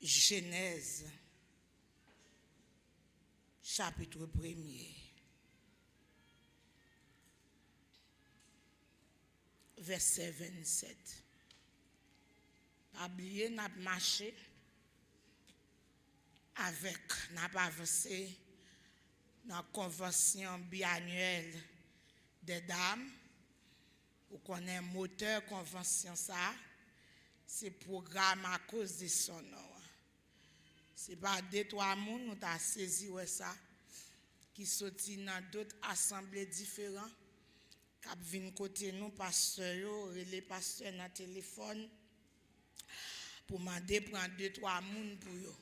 Genèse, chapitre 1er, verset 27. Pas oublier, n'a marché avec, n'a pas avancé dans la convention biannuelle des dames, ou qu'on a un moteur convention ça, c'est programme à cause de son nom. C'est pas deux, trois personnes nous avons saisi ça, qui sorti dans d'autres assemblées différentes, qui viennent côté nous, pasteurs, les pasteurs dans le téléphone, pour demander prendre deux, trois personnes pour eux.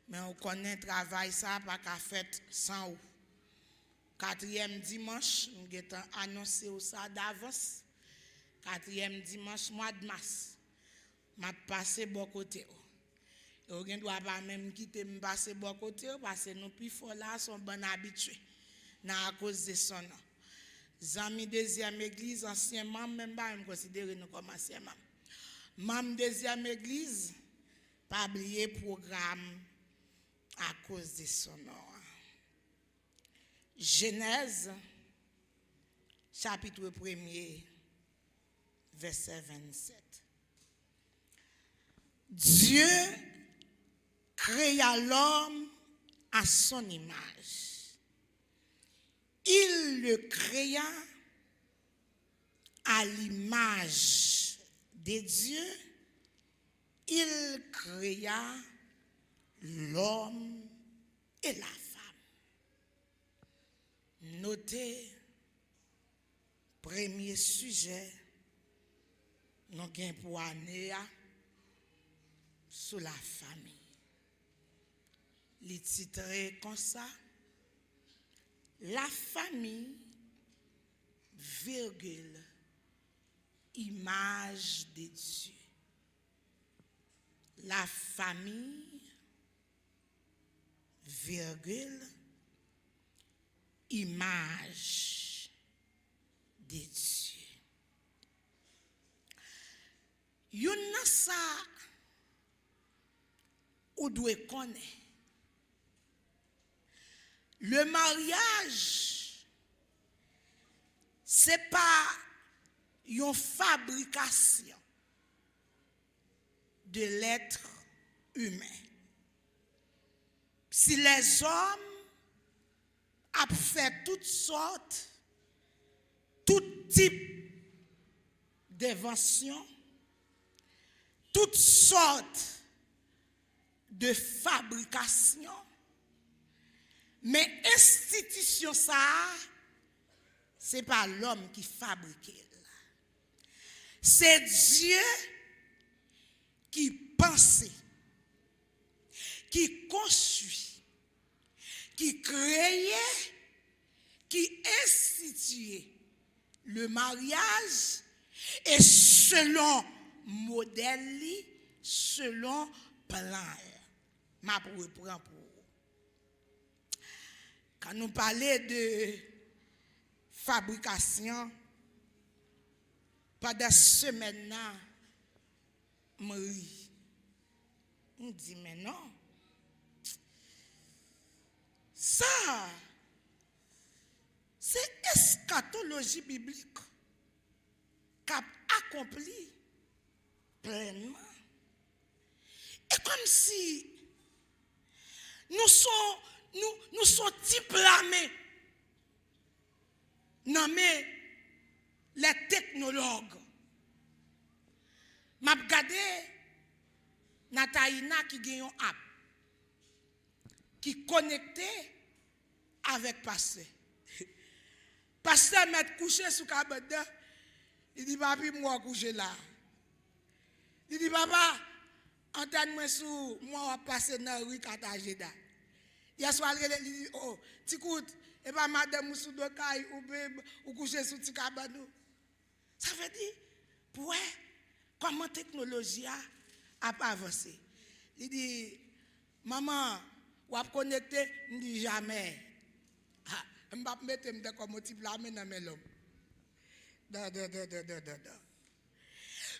Mais on connaît le travail, ça, pas qu'à fait sans ou. 4e dimanche, nous avons annoncé ça d'avance. 4e dimanche, mois de mars, je passe bon côté. Et on ne doit pas même quitter me passer bon côté parce que nous plus forts là sont bon habitués à cause de son nom. Zami deuxième église, ancien membre, même pas me considérer nous comme ancien membre. Membre deuxième église, pas oublier programme à cause de son nom. Genèse, chapitre 1er, verset 27. Dieu créa l'homme à son image. Il le créa à l'image de Dieu. Il créa l'homme et la femme. Notez, premier sujet, nous avons pour année sur la famille. Les titré comme ça, la famille, virgule, image de Dieu. La famille, virgule, image de Dieu. Yon ça ou doit connaître. Le mariage, c'est pas une fabrication de l'être humain. Si les hommes ont fait toutes sortes, tout type d'inventions, toutes sortes de fabrication, mais institution ça, c'est pas l'homme qui fabrique. C'est Dieu qui pense, qui construit, qui crée, qui institue le mariage et selon modèle, selon plan. Ma pour reprendre pour. Quand nous parlons de fabrication, pendant semaine-là, Marie, on dit mais non, ça, c'est eschatologie biblique qui a accompli pleinement. Et comme si nous sommes diplômés, nommés les technologues. M'a regardé Nataïna qui gagne une app qui connecté avec pasteur. Pasteur m'a couché sous cabane. Il dit papi moi coucher là. Il dit papa entends-moi sous moi passer dans rue Cartagena. Hier soir il dit oh t'écoute et pas madame sous de caille ou coucher sous ti cabane. Ça veut dire pour comment technologie a avancé. Il dit maman ou a connecté, il dit jamais. Je ne vais pas mettre comme type là dans mes hommes.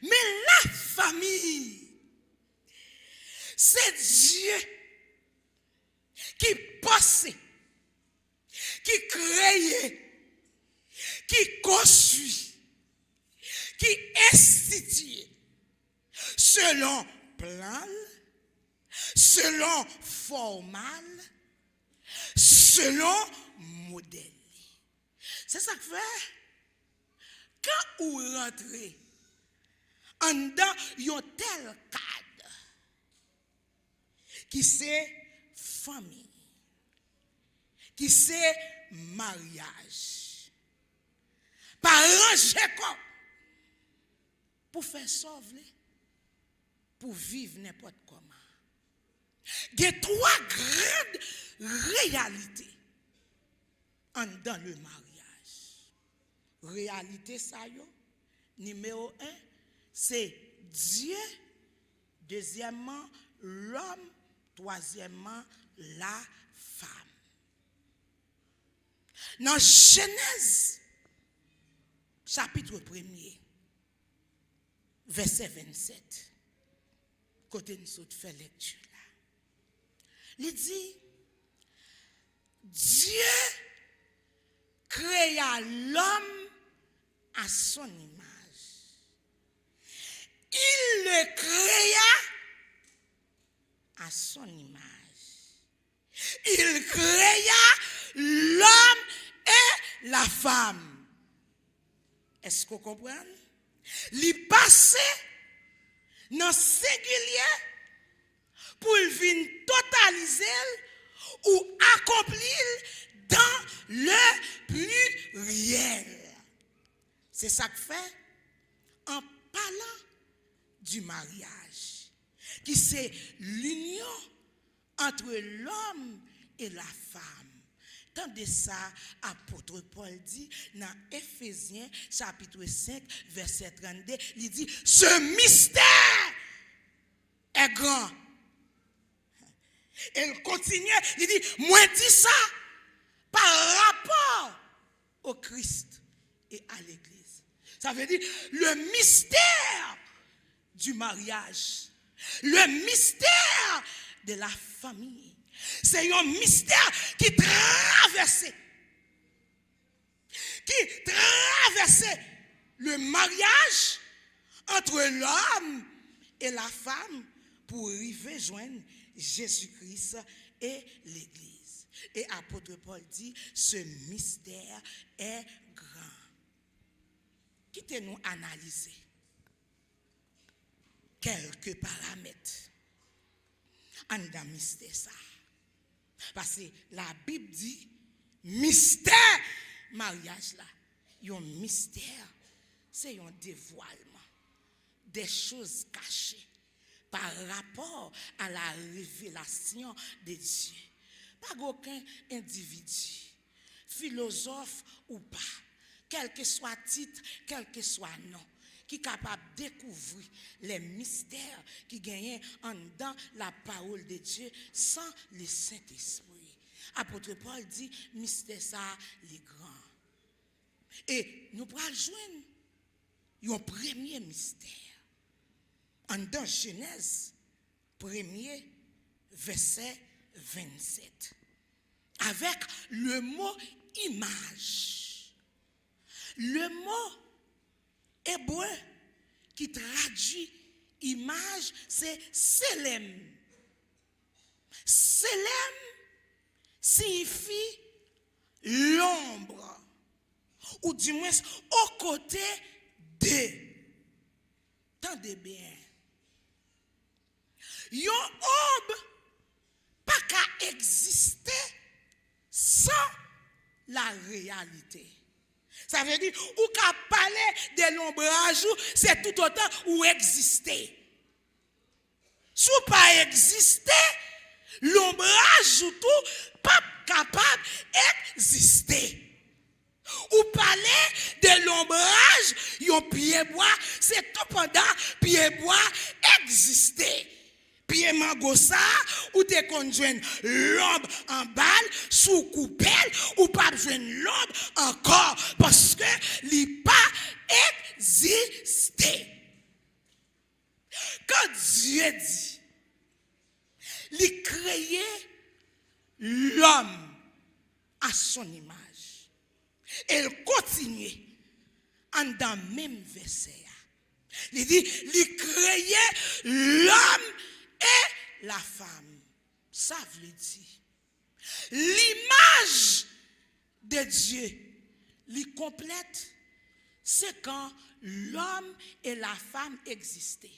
Mais la famille, c'est Dieu qui pense, qui crée, qui construit, qui institue selon plan, selon formal, selon modèle. C'est ça que fait. Quand vous rentrez en dans un tel cadre qui c'est famille, qui c'est mariage, parents Jacob, pour faire sauver, pour vivre n'importe comment. Il y a trois grandes réalités dans le mariage. Réalité ça yo, numéro 1, c'est Dieu. Deuxièmement, l'homme. Troisièmement, la femme. Dans Genèse, chapitre 1er, verset 27, côté nous autres fait lecture là. Il dit, Dieu créa l'homme à son image. Il le créa à son image. Il créa l'homme et la femme. Est-ce qu'on comprend? Il passait dans singulier pour venir totaliser ou accomplir dans le pluriel. C'est ça que fait en parlant du mariage, qui c'est l'union entre l'homme et la femme. Tandis ça, apôtre Paul dit dans Éphésiens chapitre 5, verset 32, il dit, ce mystère est grand. Elle continue, il dit, moi dis ça par rapport au Christ et à l'Église. Ça veut dire le mystère du mariage, le mystère de la famille. C'est un mystère qui traversait le mariage entre l'homme et la femme pour arriver joindre Jésus-Christ et l'Église. Et apôtre Paul dit, ce mystère est grand. Quittez-nous analyser quelques paramètres en dans mystère ça. Parce que la Bible dit, mystère, mariage là, un mystère, c'est un dévoilement des choses cachées par rapport à la révélation de Dieu. Pas aucun individu, philosophe ou pas, quel que soit titre, quel que soit nom, qui est capable de découvrir les mystères qui gagnent en dans la parole de Dieu sans le Saint-Esprit. Apôtre Paul dit, mystère ça, les grands. Et nous pourrons joindre un premier mystère. En dans Genèse, 1er, verset 27. Avec le mot image. Le mot hébreu qui traduit image, c'est selem. Selem signifie l'ombre, ou du moins au côté de. Tendez bien. Yon ombre pas qu'à exister sans la réalité. Ça veut dire, ou qu'à parler de l'ombrage, c'est tout autant ou exister. Si ou pas exister, l'ombrage tout pas capable d'exister. Ou parler de l'ombrage, yon pied bois, c'est tout pendant pied bois exister. Pied mangosa, ou te conjoint l'ombre en balle, sous coupelle, ou pas joindre l'ombre encore, parce que l'il pas existé. Quand Dieu dit, son image. Elle continue en dans le même verset. Il dit, il créait l'homme et la femme. Ça veut dire, l'image de Dieu, il complète, c'est quand l'homme et la femme existaient.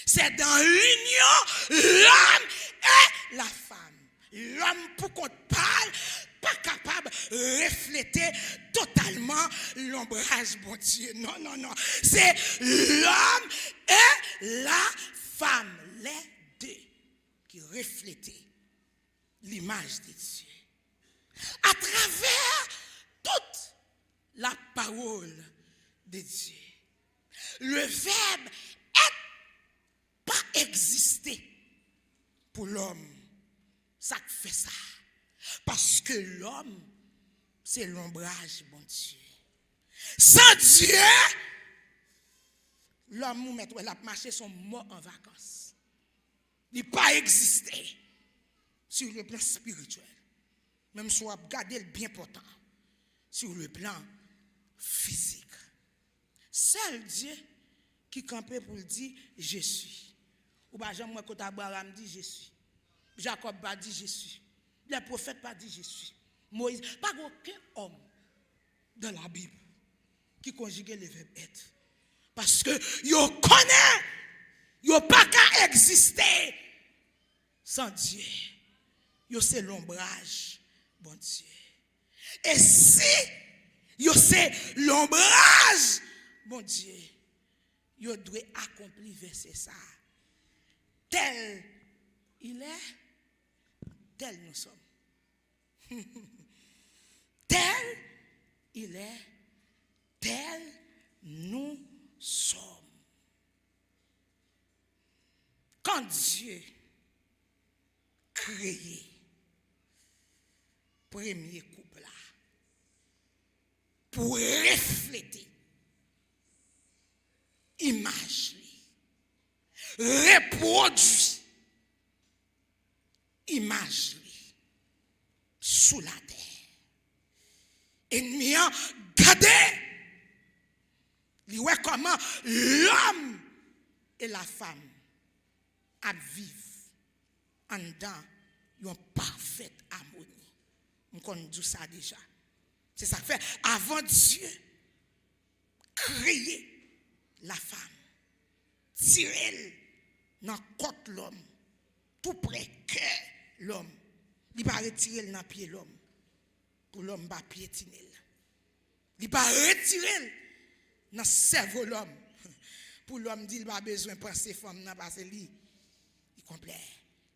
C'est dans l'union, l'homme et la femme. L'homme, pour qu'on parle, pas capable de refléter totalement l'ombrage, bon Dieu. Non, non, non. C'est l'homme et la femme, les deux, qui reflétaient l'image de Dieu. À travers toute la parole de Dieu, le verbe est pas existé pour l'homme. Ça fait ça. Parce que l'homme, c'est l'ombrage, bon Dieu. Sans Dieu, l'homme, il a marché son mort en vacances. Il n'a pas existé sur le plan spirituel. Même si on regarde le bien important sur le plan physique. Seul Dieu qui campait pour dire je suis. Ou bien Jean moi quand Abraham dit je suis. Jacob a dit je suis. Les prophètes pas dit je suis. Moïse, pas aucun homme dans la Bible qui conjuguait le verbe être. Parce que yo connaît, yo pas qu'à exister sans Dieu. Yo c'est l'ombrage, bon Dieu. Et si yo c'est l'ombrage, bon Dieu, yo doit accomplir verset ça. Tel il est, tel nous sommes. Tel il est, tel nous sommes. Quand Dieu créé premier couple là, pour refléter image, reproduire image sous la terre. Ennemi a gardé. Il voit comment l'homme et la femme à vivre en dans une parfaite harmonie. On connaît tout ça déjà. C'est ça que fait avant Dieu créer la femme, tirer dans côte l'homme, tout près que l'homme. Il va retirer dans pied l'homme pour l'homme va piétiner. Il va retirer dans cerveau l'homme pour l'homme dit il va besoin de penser femme non parce que lui il complet.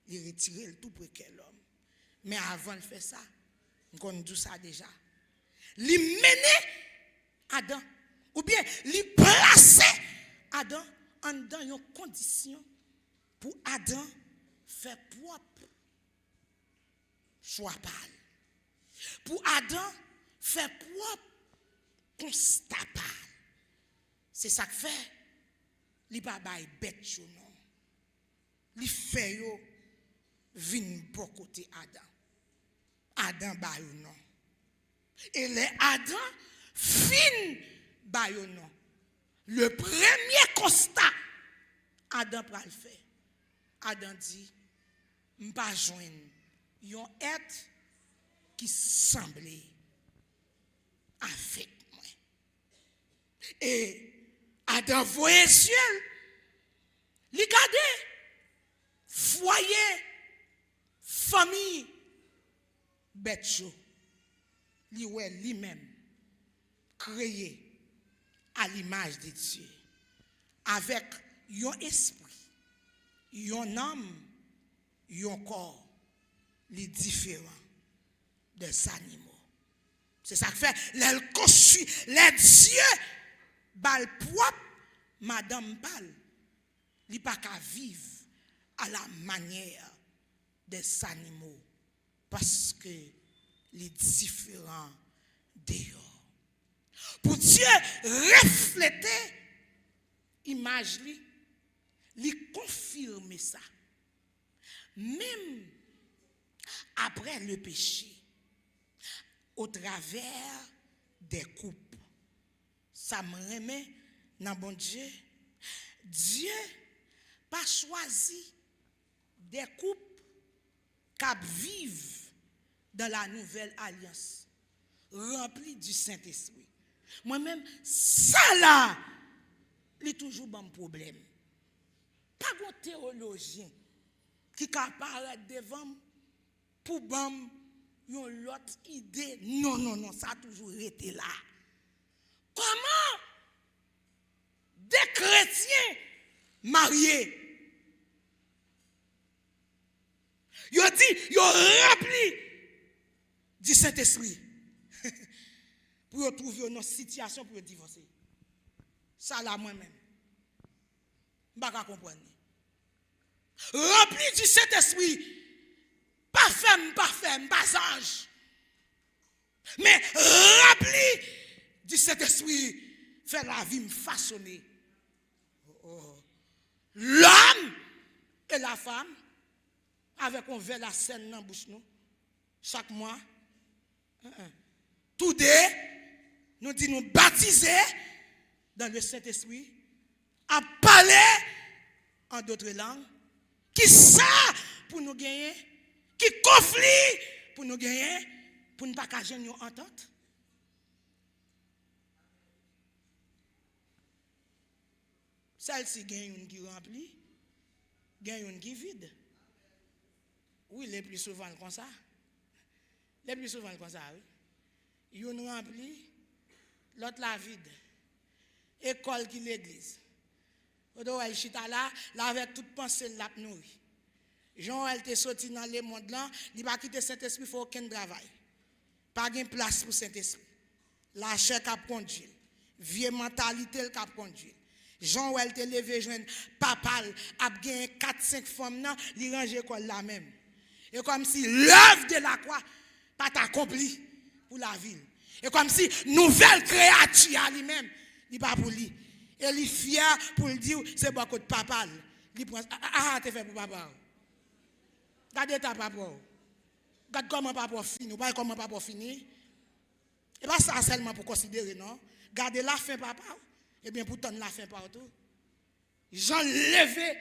Il retire tout près que l'homme. Mais avant de faire ça, on connaît tout ça déjà. Il mener Adam ou bien il placer Adam en dans une condition pour Adam faire propre soit pâle. Pour Adam faire propre constat pâle. C'est ça que fait. Il pas bail bête yo non. Il fait yo vinn pour côté Adam. Adam ba yo non. Et les Adam fin ba yo non. Le premier constat Adam pral fait. Adam dit m'pa joindre yon être qui semblait avec moi. Et Adam voyait ciel, li gade, foyer, famille, bête chou, li ouais lui-même créé à l'image de Dieu, avec yon esprit, yon âme, yon corps, les différents des animaux. C'est ça que fait, les construit, les dieux, bal propre, madame bal, li pas qu'à vivre à la manière des animaux, parce que les différents dehors. Pour Dieu refléter image li confirmer ça. Même après le péché, au travers des coupes. Ça me remet dans bon Dieu. Dieu pas choisi des couples qui vivent dans la nouvelle alliance, remplis du Saint-Esprit. Moi-même, ça là, il toujours bon problème. Pas un théologien qui apparaît devant pour bon une autre idée. Non, ça a toujours été là. Comment des chrétiens mariés, ils ont dit, ils ont rempli du Saint-Esprit pour trouver une situation pour divorcer. Ça là moi-même. Je ne peux pas comprendre. Rempli du Saint-Esprit, pas femme, pas ange. Mais rempli du Saint-Esprit, fait la vie me façonner. L'homme et la femme, avec un verre la scène dans la bouche, nous, chaque mois, tous deux, nous disons nous baptiser dans le Saint-Esprit, à parler en d'autres langues, qui ça pour nous gagner, qui conflit pour nous gagner, pour ne pas cacher nous entente. Celle-ci gagne une qui remplit, gagne une qui vide. Oui, les plus souvent comme ça. Les plus souvent comme ça, oui. Une remplit, l'autre la vide. École qui l'église. Odo elle chita là avec toute pensée la nourri. Jean elle te sorti dans le monde là, il pas quitter Saint-Esprit, faut aucun travail. Pas de place pour Saint-Esprit. La chair qui conduit. Vieille mentalité qui conduit. Jean elle te levé joindre papa a gagné 4-5 femmes là, li ranger école là même. Et comme si l'œuvre de la croix pas accompli pour la ville. Et comme si nouvelle créature lui-même, il pas pour lui. Et il est fier pour le dire, c'est beaucoup de papa. Il prend, tu fait pour papa. Regardez ta papa. Regarde comment papa finit. Pas comment papa finit. Et pas ça seulement pour considérer, non. Gardez la fin papa. Et bien pourtant la fin partout. J'en levé,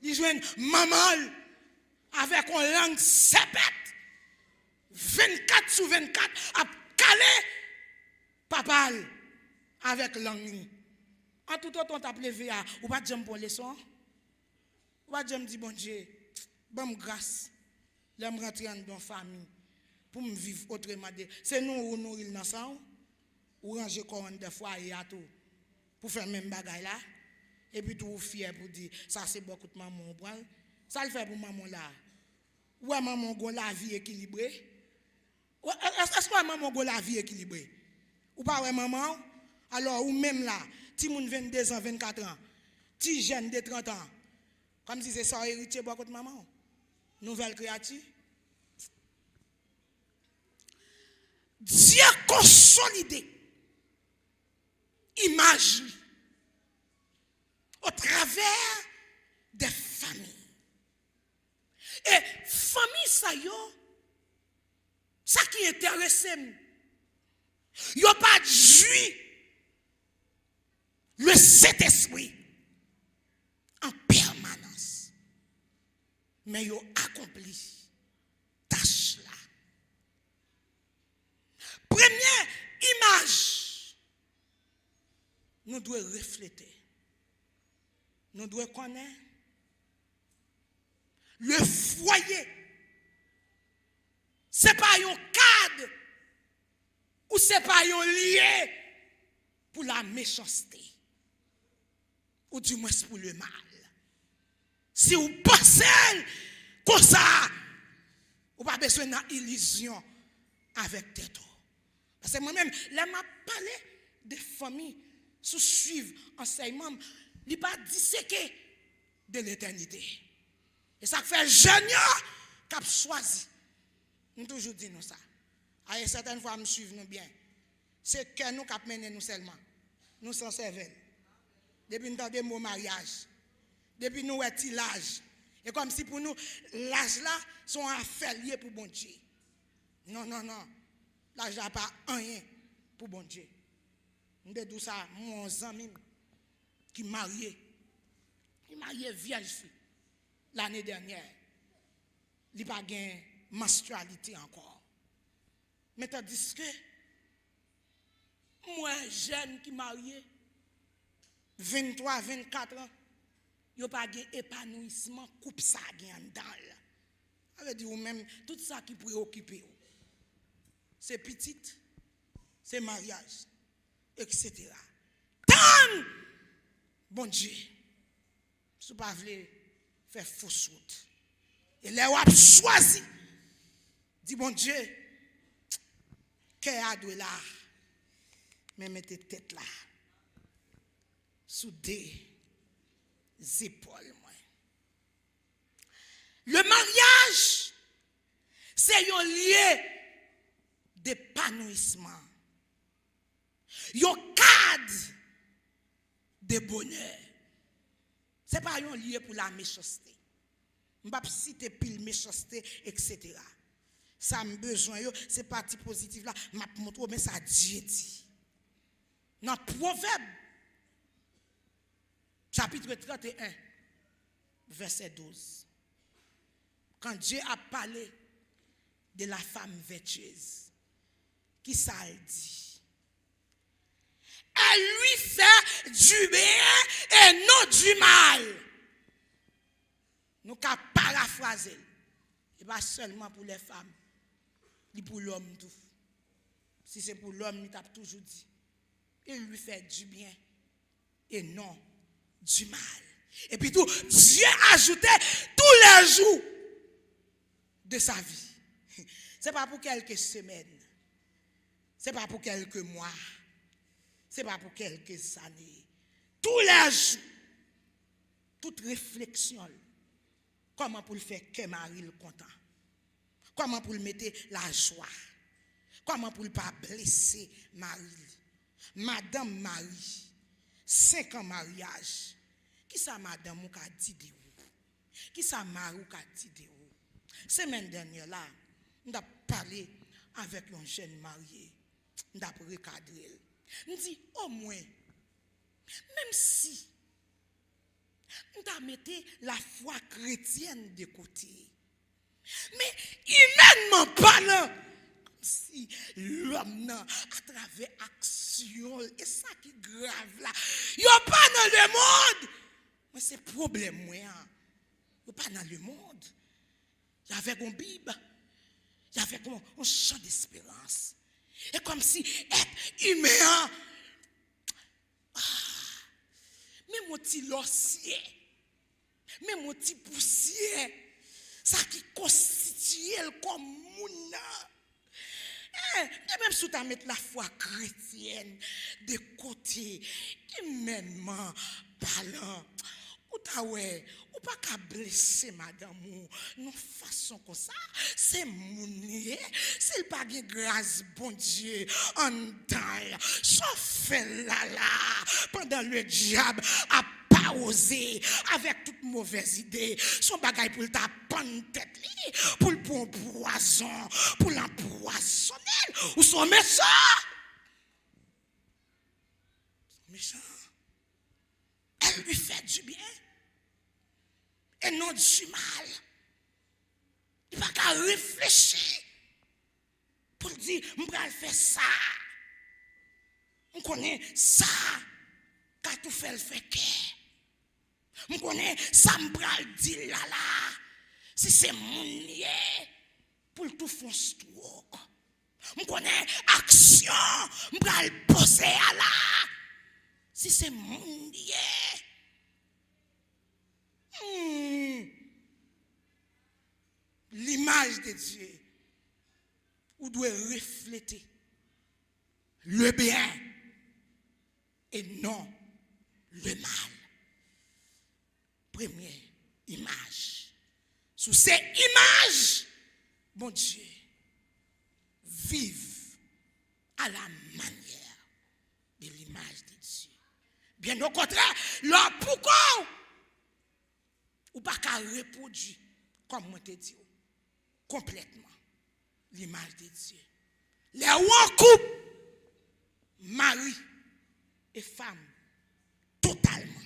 il joue maman avec une langue sépète. 24/24 à caler papa avec langue. En tout temps, on t'a levé à ou pas de pour leçon. Ou pas de dire bon Dieu, bonne grâce. L'aime rentrer dans la famille pour me vivre autrement. C'est nous ou nous il ensemble ou ranger comme des fois et à tout pour faire même bagaille là et puis tout fier pour dire ça c'est beaucoup de maman ça le fait pour maman là. Ouais maman go la vie équilibrée. Est-ce que maman go la vie équilibrée? Ou pas ouais maman? Alors ou même là, ti moun 22 ans, 24 ans, ti jeune de 30 ans. Comme si c'est ça héritier beaucoup de maman. Nouvelle créature. Dieu consolidé image au travers des familles. Et famille ça yo, ça qui intéresse, yo pas joui le Saint-Esprit en permanence. Mais yo accompli tâche là. Première image, nous devons refléter. Nous devons connaître le foyer. Ce n'est pas un cadre ou ce n'est pas un lieu pour la méchanceté ou du moins pour le mal. Si vous pensez comme ça, vous n'avez pas besoin d'une illusion avec tête. Parce que moi-même, là, je parlé de famille sous suivre enseignement, il n'est pas disséqué de l'éternité. Et ça fait jeune qui a choisi. Nous toujours disons ça. À certaines fois, nous suivons nous bien. C'est que nous qui menons nous seulement. Nous sommes servants. Depuis nous avons mots mariage. Depuis nous avons l'âge. Et comme si pour nous, l'âge là, sont affaires liées pour bon Dieu. Non. L'argent pas rien pour bon Dieu. On dit ça, mon ami qui marié vierge fille l'année dernière. Il n'a pas de menstrualité encore. Mais tandis que moi, jeune qui marié, 23, 24 ans, il n'y a pas d'épanouissement, coupe ça en dedans. Ça veut dire même tout ça qui préoccupe, c'est petite, c'est mariage, etc. Tant, bon Dieu, si vous ne voulez faire fausse route. Et là, vous avez choisi, dit bon Dieu, qu'est-ce que là, mais mettez tête là, sous des épaules. Le mariage, c'est un lieu d'épanouissement, un cadre de bonheur. Ce n'est pas un lieu pour la méchanceté. Je ne vais pas citer pile méchanceté, etc. Ça a besoin, c'est parti positif là, je vais montrer, mais ça Dieu dit. Dans Proverbe, chapitre 31, verset 12. Quand Dieu a parlé de la femme vertueuse, qui ça dit? Elle lui fait du bien et non du mal. Nous avons paraphrasé. Et pas seulement pour les femmes, ni pour l'homme tout. Si c'est pour l'homme, il a toujours dit. Il lui fait du bien et non du mal. Et puis tout, Dieu ajoutait tous les jours de sa vie. Ce n'est pas pour quelques semaines. Ce n'est pas pour quelques mois. Ce n'est pas pour quelques années. Tous les jours, toute réflexion, comment pour le faire que Marie le content. Comment pour le mettre la joie. Comment pour ne pas blesser Marie. Madame Marie, 5 ans mariage. Qui ça madame ou qu'a dit de vous? Qui ça Marie ou qu'a dit de vous? Semaine dernière là, on a parlé avec un jeune marié. On a recadré. On dit au moins, même si on a mis la foi chrétienne de côté, mais humainement parlant, comme si l'homme à travers action, et ça qui est grave là, il n'y a pas dans le monde. Mais c'est problème moi. Il n'y a pas dans le monde. Il y avait une Bible. Il y avait un champ d'espérance. Et comme si être humain, mais mon petit lossier, mais mon petit poussier, ça qui constitue comme mouna. Et même si tu as mis la foi chrétienne de côté, humainement parlant, ou pas qu'à blesser madame ou non façon comme ça, c'est mounier, c'est pas de grâce bon Dieu en dedans, sauf là pendant le diable a pas osé avec toute mauvaise idée son bagage pour ta bonne tête pour le bon poison pour l'empoisonner ou son méchant elle lui fait du bien et non du mal. Il n'y a pas qu'à réfléchir pour dire, je vais faire ça. On connaît ça, quand tout fait le fait que. On connaît ça, je vais dire là. Si c'est mon lié, pour tout foncer tout. On connaît action, je vais le poser à là. Si c'est mon lié. L'image de Dieu, vous devez refléter le bien et non le mal. Première image. Sous ces images, bon Dieu, vive à la manière de l'image de Dieu. Bien au contraire, leur pourquoi ou pas qu'à reproduire, comme moi te dis, complètement l'image de Dieu. Les en couple, mari et femme, totalement,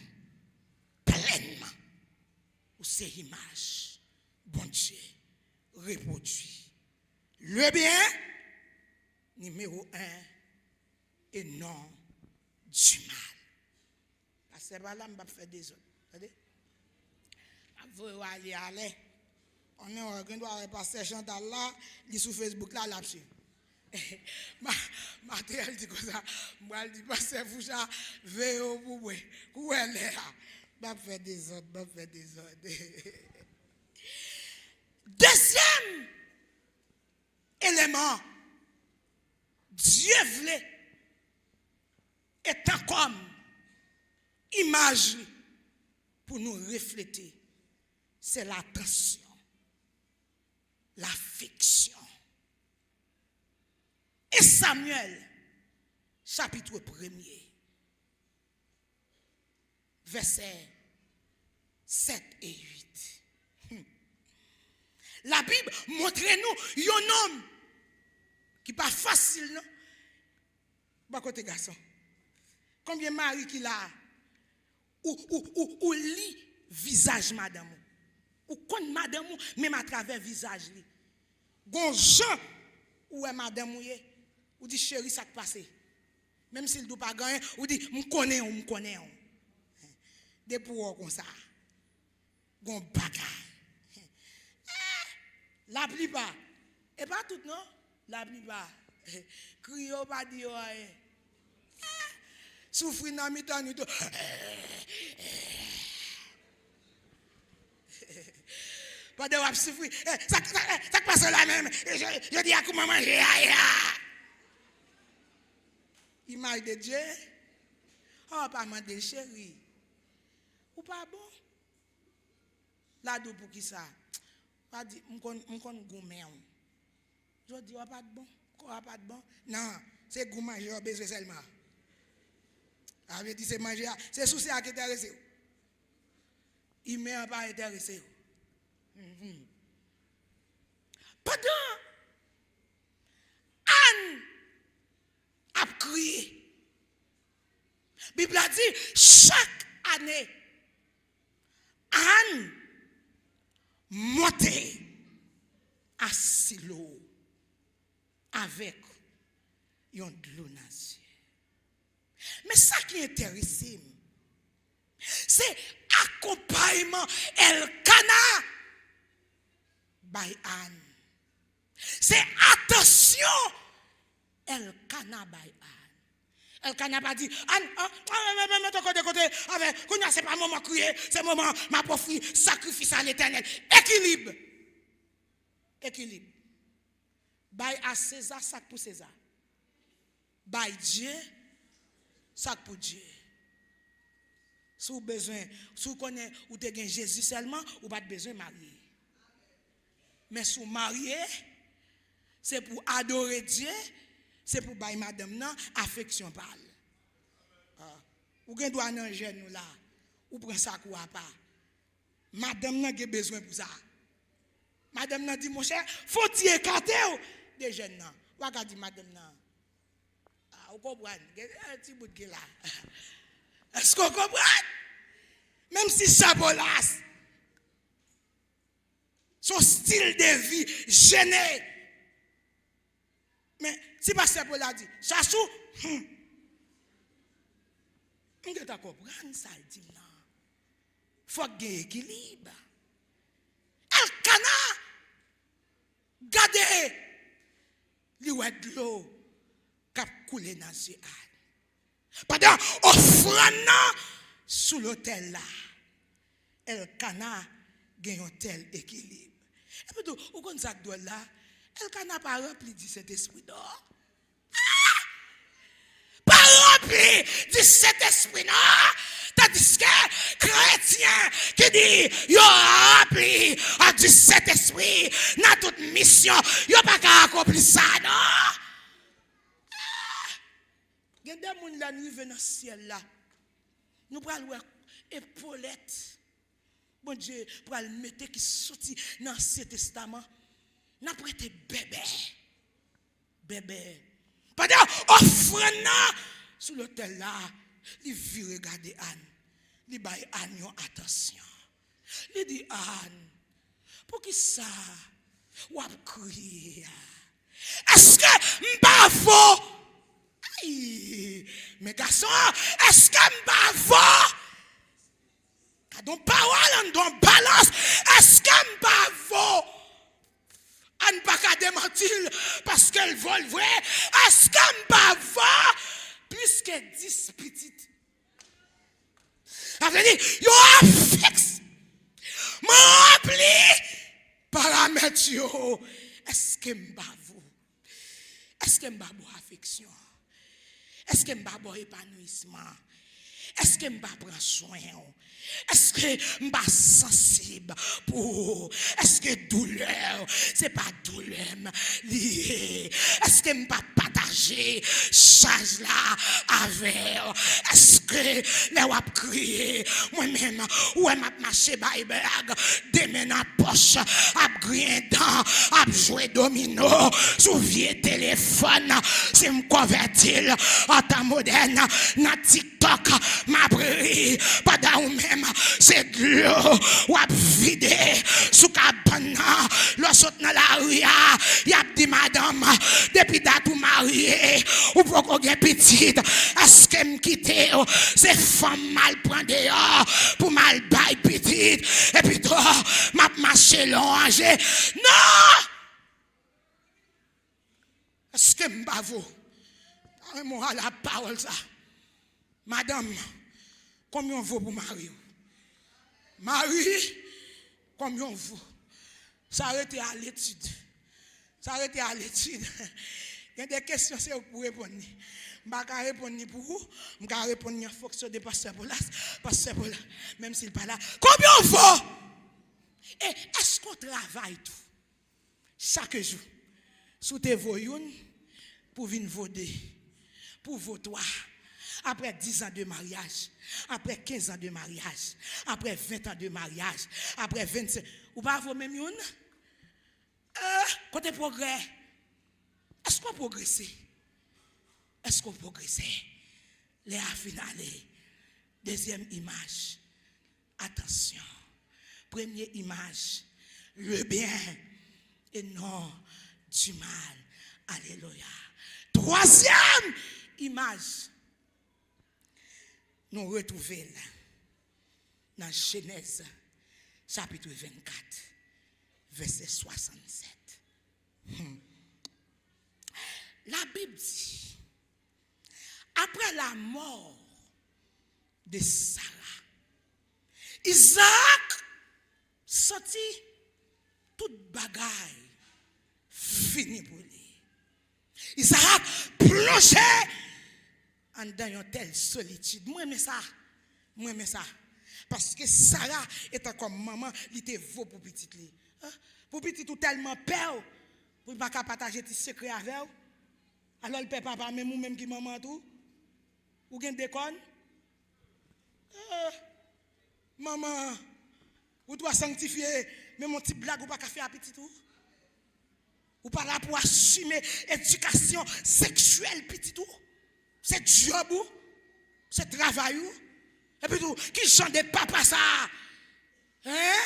pleinement, ou ces images, bon Dieu, reproduit. Le bien, numéro 1, et non du mal. Parce que là, je vais faire des autres. Regardez. Vous allez aller. On est en train de passer Chantal là, il est sur Facebook là, là-dessus. Matériel dit comme ça, moi, je dis, passer Foucha, veille au bout, où elle est là? Je vais faire des autres, je vais faire des autres. Deuxième élément, Dieu voulait, étant comme image pour nous refléter, c'est l'attention, l'affection. Et Samuel, chapitre 1er, versets 7 et 8. La Bible montre-nous un homme qui n'est pas facile, non? Bah, côté garçon. Combien de maris qu'il a? Ou lit visage madame. Ou connaît madame, même à travers visage. Gon Jean, ou est madame ou dit chérie, ça te passe. Même s'il ne doit pas gagner, ou dit, me connais. Des pour comme ça. Gon bagaille. La plupart. Et pas tout, non? La plupart. Criyo pas dire rien. Souffrir dans mi temps, tout. Pas de wap souffrir. Ça passe là même. Je dis à comment manger. Image de Dieu. Oh, pas demander chérie. Ou pas bon? Là, d'où pour qui ça? Pas dit, m'kon gourmet. Je dis, pas de bon. Quoi pas de bon? Non, c'est goût manger, on besoin seulement. Avait dit, c'est manger, c'est souci à qui intéressé. Il m'a pas intéressé. Pendant Anne a crié. La Bible a dit, chaque année, Anne montait à Silo avec un de l'eau. Mais ça qui est intéressant, c'est accompagnement Elkana by Anne. C'est attention Elkana by Anne. Elkana pas dit Anne, mets ton côté, avec, c'est pas moment crier, c'est moment ma pauvre sacrifice à l'Éternel. Équilibre. By à César, ça pour César. By Dieu, ça pour Dieu. Si vous besoin, si vous connaissez ou te gain Jésus seulement, ou pas besoin de marier. Mais si vous mariez, c'est pour adorer Dieu, c'est pour bailler madame non affection parle. Ou gen doit nan jeune là, ou prend ça quoi pas. Madame nan a besoin pour ça. Madame nan dit mon cher, faut-il écarter des jeunes nan. Ou ka dit madame nan. Vous comprenez? Un petit bout de là. Est-ce qu'on comprend? Même si Chabolas, son style de vie gêné. Mais si Pasteur Paul a dit, Chachou, on doit comprendre ça, il dit non. Il faut qu'il y ait équilibre. Elkana, gardez, lui ou de l'eau. Cap couler dans ce âne. Pendant offrande sous l'autel là, Elkana gagne un tel équilibre. Et puis, où qu'on ça doit là, Elkana pas rempli de cet esprit d'or. Pas rempli de cet esprit d'or. Tandis que chrétien qui dit, yo rempli de cet esprit, dans toute mission, yo pas qu'à accomplir ça, non? Il y a des gens qui arrivent dans le ciel là. Nous prenons épaulette. Bon Dieu, pour le mettre qui sortit dans l'Ancien Testament. Nous prêté bébé. bébé. Pendant offrande sous l'hôtel là, il vit regarder Anne. Il baille Anne attention. Il dit Anne, pour qui ça ou a crié? Est-ce que m'pa faux? Mais garçon, est-ce que m'pa faux? Quand parole, on balance, est-ce que m'pa faux? On pas qu'à démentir parce qu'elle vole vrai. Est-ce qu'on va voir plus que 10 petites? Ça veut dire, yo fixe. M'en rempli paramètres yo. Est-ce que m'ba vous? Est-ce que m'ba bon affection? Est-ce que m'ba bon épanouissement? Est-ce que m'ba prend soin? Est-ce que m'ba sensible pour? Est-ce que douleur, c'est pas douleur liée? Est-ce que m'ba partager charge là avec? Est-ce que les wap crier moi-même ou m'a marché by bag des mains en poche, ap grien dans, ap jouer domino, sous vieux téléphone, c'est me convertir en temps moderne dans TikTok, m'a pris pendant ou même c'est de l'eau ou ap vide sous cabana, lorsque dans la rue, y a dit madame, depuis date ou marié, ou pour qu'on ait petite, est-ce que me quitter, c'est femme mal prendre dehors, pour mal bail petite, et puis toi, m'a marché l'ange. Non! Est-ce que m'bavo? Moi à la parole ça. Madame, combien on vaut pour marier? Marie, combien on vaut? Ça arrête à l'étude. Ça arrête à l'étude. Il y a des questions, c'est pour répondre. Je ne vais pas répondre pour vous. Je vais répondre en fonction de Pasteur Bolas. Pasteur Bolas, même s'il n'est pas là. Combien on vaut? Et est-ce qu'on travaille tout? Chaque jour. Sous tes voyons, pour venir voter. Pour voter. Après 10 ans de mariage, après 15 ans de mariage, après 20 ans de mariage, après 25. Ou pas vous même une? Côté progrès. Est-ce qu'on progresse? Est-ce qu'on progresse? Les finale. Deuxième image. Attention. Première image. Le bien et non du mal. Alléluia. Troisième image. Nous retrouvons dans Genèse, chapitre 24, verset 67. La Bible dit, après la mort de Sarah, Isaac sortit toute bagaille fini pour lui. Isaac plongé dans une telle solitude. Moi, j'aime ça. Moi, j'aime ça. Parce que Sarah était comme maman, elle était beau pour petite. Pour petite, ou tellement peur, pour ne pas partager tes secrets avec elle. Alors, le papa, même ou même qui maman tout. Ou gen déconne. Maman, ou doit sanctifier, mais mon petit blague, ou pas faire à petit tout. Ou pas là pour assumer éducation sexuelle petit tout. C'est job ou, c'est travail ou. Et puis tout, qui chante de papa ça? Hein?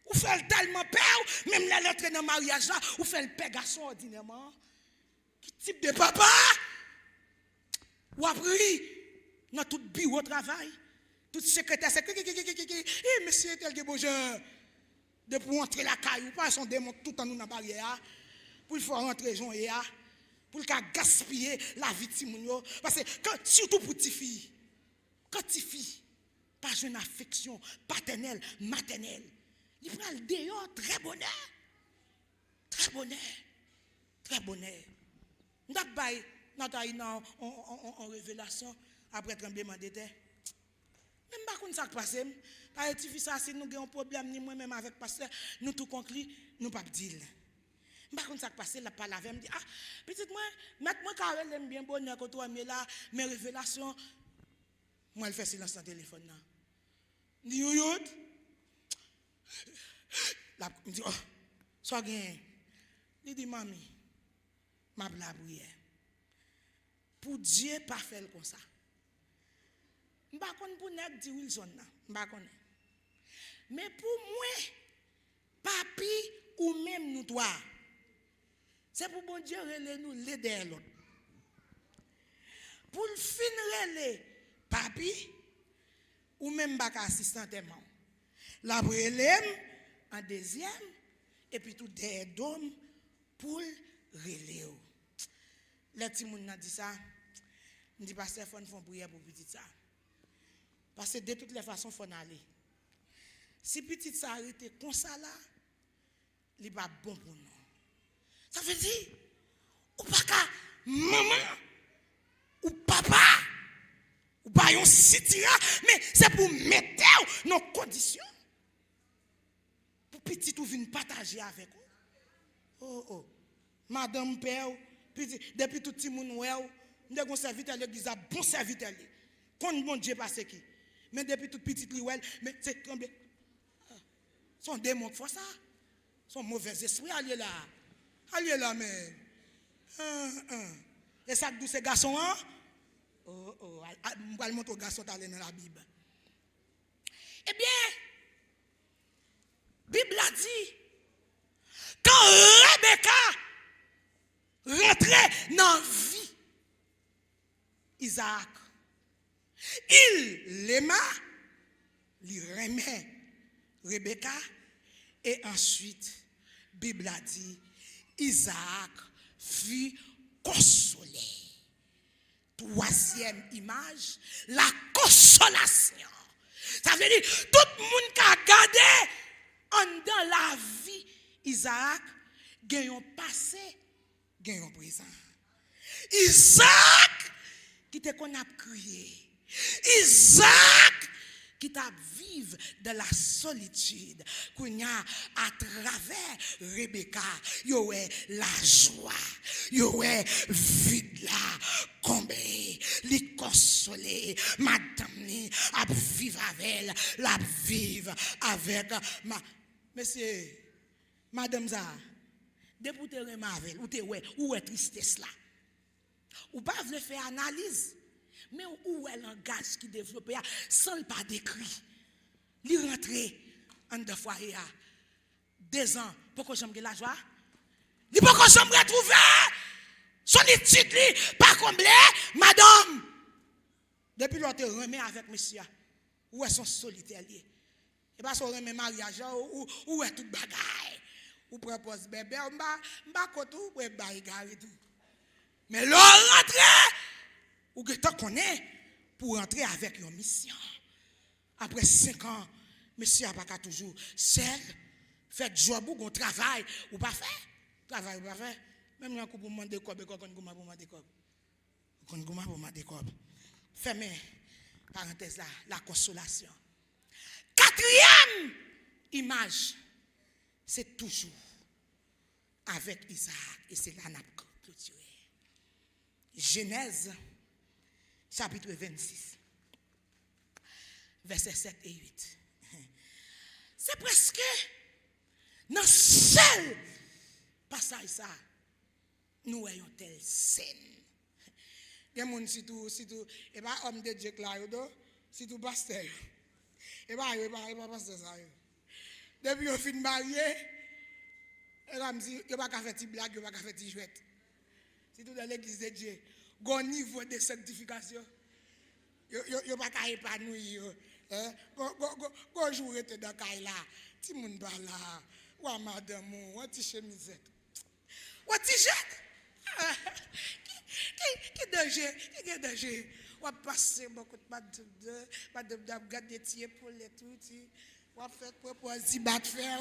Ou fait tellement peur, même là l'entrée dans le mariage là, ou fait le père garçon ordinairement. Qui type de papa? Ou appris dans tout bureau de travail, tout secrétaire, c'est eh monsieur tel que bon genre de pour entrer la caille ou pas son démon tout en nous dans la barrière pour il faut rentrer Jean et pour le gaspiller la vie de Timounio. Parce que surtout pour les filles, quand les filles, pas une affection paternelle, maternelle, ils prennent le dehors très bonheur. Très bonheur. Très bonheur. Nous avons en révélation après le tremblement de terre. Même pas comme ça qui passe. Par exemple, si nous avons un problème, ni moi-même avec le pasteur, nous tout conclu, nous ne pouvons pas dire. Par contre, ça passe, la parole avec me dit, ah, petite moi, moi, quand elle bien bonheur, quand toi, mais là, mes révélations, moi, elle fait silence dans le téléphone. Je dis, yo, là, me dit, oh, sois gain. Il dit, mamie, m'a la prière. Pour Dieu pas faire comme ça. M'pa konn pour nèg di Wilson là, m'pa konn. Mais pour moi, papi ou même nous toi, c'est pour bon Dieu relé nous l'aider l'autre. Pour le fin relé papi ou même pas assistantement. La relève en deuxième et puis tout des dômes pour relé. Les petits moun nan dit ça, me dit pasteur faut font prière pour petit ça. Parce que de toutes les façons faut aller. Si petit ça arrêté comme ça là, il pas bon pour nous. Ça veut dire ou pas ka maman ou papa ou pas yon sitira, mais c'est pour mettre nos conditions pour petit ou venir partager avec vous. Oh madame père petit depuis tout petit moun ouais nous avons serviteur l'église a bon serviteur kon bon Dieu passe qui mais depuis tout petit li ouais mais c'est combien son démon faut ça son mauvais esprit allez là mais et ça douce garçon hein on va le montrer au garçon dans la Bible. Eh bien Bible a dit quand Rebecca rentrait dans la vie Isaac, il l'aima, il remet Rebecca et ensuite Bible a dit Isaac fut consolé. Troisième image, la consolation. Ça veut dire tout le monde qui a gardé dans la vie Isaac, gagne un passé, gagne un présent. Isaac qui te qu'on a crié. Isaac qui t'a vivre dans la solitude. Qu'on a à travers Rebecca, yo la joie, yo vide là, comblé, li consolé, madame ni à vivre avec elle, la vivre avec ma monsieur madame ça. Depuis te remarquer ou te ou est tristesse là. Ou pas veut faire analyse. Mais où est le langage qui développe sans le pas décrit. Il rentre en deux fois 2 ans pour que j'aime la joie. Il pour que j'aime retrouver solitude pas comblé madame. Depuis l'on te remet avec monsieur. Où est son solitaire lié? Et pas son remet mariage où est tout bagaille. Ou propose bébé m'ba kotou ou bagarre tout. Mais l'on rentre ou que tu connais pour rentrer avec une mission. Après 5 ans, monsieur n'a pas toujours seul, fait job ou travail ou pas fait. Travail ou pas fait. Même un coup pour demander quoi, quand on pour demander quoi. Quand on pour demander quoi. Fermez parenthèse là, la consolation. 4e image, c'est toujours avec Isaac et c'est là qu'on a clôturé. Genèse chapitre 26, versets 7 et 8. C'est presque dans seul passage ça, nous voyons telle scène. Il y a des gens, si tout, et pas homme de Dieu là, si tout pasteur, et pas pasteur ça. Depuis qu'on finit marié, et là, il n'y a pas qu'à faire des blagues, il n'y a pas qu'à faire des jouettes. Si tout dans l'église de Dieu, au niveau de sanctification, il n'y a pas qu'à épanouir. Quand je suis dans le cas là, si mon pas là, ou madame, ou un petit chemisette. Ou un petit jet. Qui danger, qui danger. On passe beaucoup de garder des pour les tout. On fait proposer battre fer.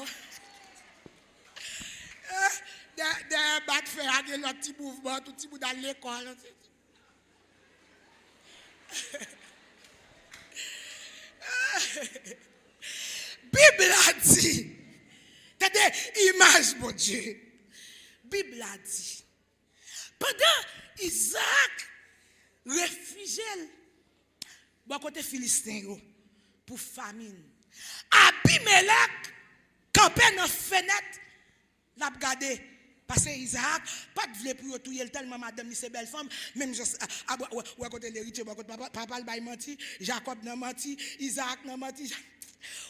Des battre fer avec le petit mouvement, tout petit bout dans l'école. Bible a dit, t'as des images, mon Dieu. Bible a dit, pendant Isaac réfugié, bon côté Philistin pour famine, Abimelech campé dans la fenêtre, l'a regardé Parce que Isaac, pas de vle pour tout, il tellement madame, c'est belle femme, même juste, à côté l'héritier, papa le menti, Jacob n'a menti, Isaac n'a menti.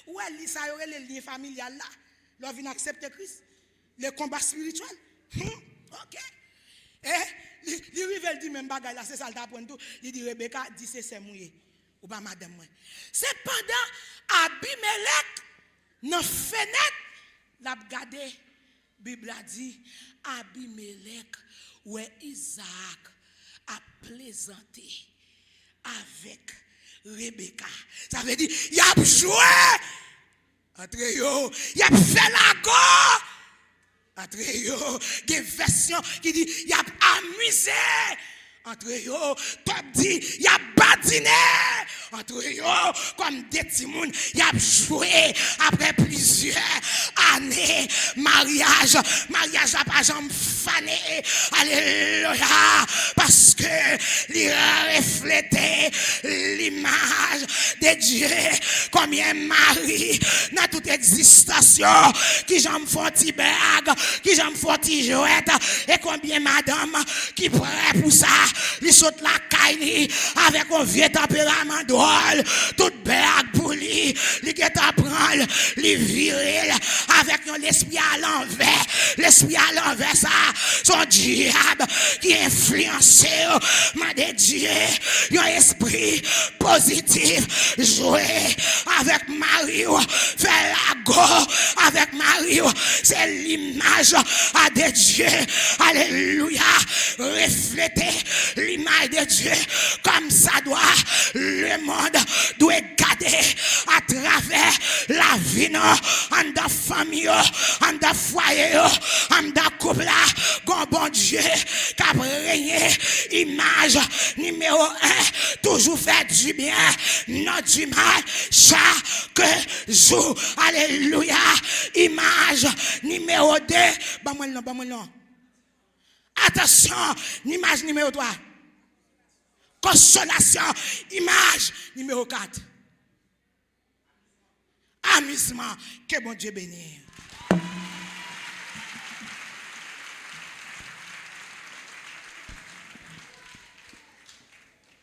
Ouais, ça y aurait les liens familiales là. Leur vient accepter Christ. Le combat spirituel. Ok. Et, il rive dit même bagaille là, c'est ça le t'apprend tout. Il dit Rebecca, dit c'est mouillé. Ou pas madame moi. Cependant, Abimelech, dans fenêtre, l'a regardé. Bible a dit, Abimelech, ouais Isaac a plaisanté avec Rebecca. Ça veut dire, il a joué entre eux, il a fait la go entre eux. Il y a une version qui dit, il a amusé entre eux. Top dit, il a badiné entre eux. Comme des timounes, il a joué après plusieurs années. Mariage n'a pas jamais fané. Alléluia. Parce que il reflétait l'image de Dieu. Combien Marie dans toute existence qui j'en font ti bag, qui j'en font ti jouette, et combien madame qui prêt pour ça, il saute la caille avec un vieux tempérament drôle, toute bag pour lui, il get à prendre, il viril avec l'esprit à l'envers, ça, son diable qui influence, de Dieu, un esprit positif, jouer avec Mario, faire la go avec Mario, c'est l'image de Dieu, alléluia, refléter l'image de Dieu, comme ça doit, le monde doit garder à travers la vie, en de famille, en de foyer, en de couple, bon Dieu, qui a régné, image numéro 1, toujours faire du bien, non du mal, chaque jour, alléluia, image numéro 2, non. Attention, image numéro 3, consolation, image numéro 4, amusement, que bon Dieu bénisse.